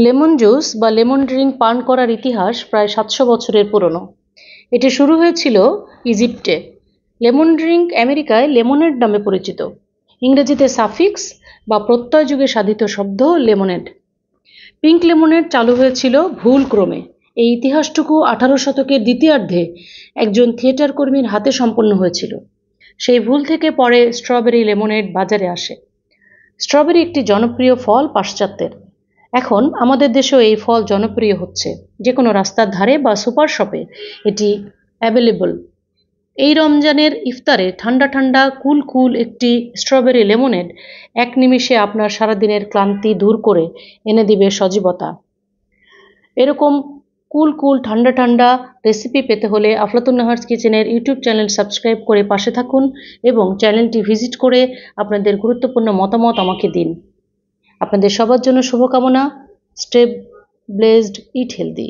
Lemon juice বা lemon drink পান করার ইতিহাস প্রায় 700 বছরের পুরনো। এটি শুরু হয়েছিল ইজিপ্টে। লেমন ড্রিঙ্ক আমেরিকায় লেমনেড নামে পরিচিত। ইংরেজিতে সাফিক্স বা প্রত্যয় যুগে সাধিত শব্দ লেমনেড। পিঙ্ক লেমনেড চালু হয়েছিল ভুলক্রমে। এই ইতিহাসটুকু 18 শতকের দ্বিতীয়ার্ধে একজন থিয়েটার কর্মীর হাতে সম্পন্ন হয়েছিল। সেই ভুল থেকে পরে স্ট্রবেরি লেমনেড বাজারে আসে। স্ট্রবেরি একটি জনপ্রিয় ফল পাশ্চাত্যের। এখন আমাদের দেশেও এই ফল জনপ্রিয় হচ্ছে। যে কোনো রাস্তার ধারে বা সুপার শপে এটি অ্যাভেলেবল। এই রমজানের ইফতারে ঠান্ডা ঠান্ডা কুল কুল একটি স্ট্রবেরি লেমনেড এক নিমিষে আপনার সারাদিনের ক্লান্তি দূর করে এনে দিবে সজীবতা। এরকম কুল কুল ঠান্ডা ঠান্ডা রেসিপি পেতে হলে আফলাতুন নাহার্স কিচেনের ইউটিউব চ্যানেল সাবস্ক্রাইব করে পাশে থাকুন এবং চ্যানেলটি ভিজিট করে আপনাদের গুরুত্বপূর্ণ মতামত আমাকে দিন। আপনাদের সবার জন্য শুভকামনা। স্টে ব্লেসড, ইট হেলদি।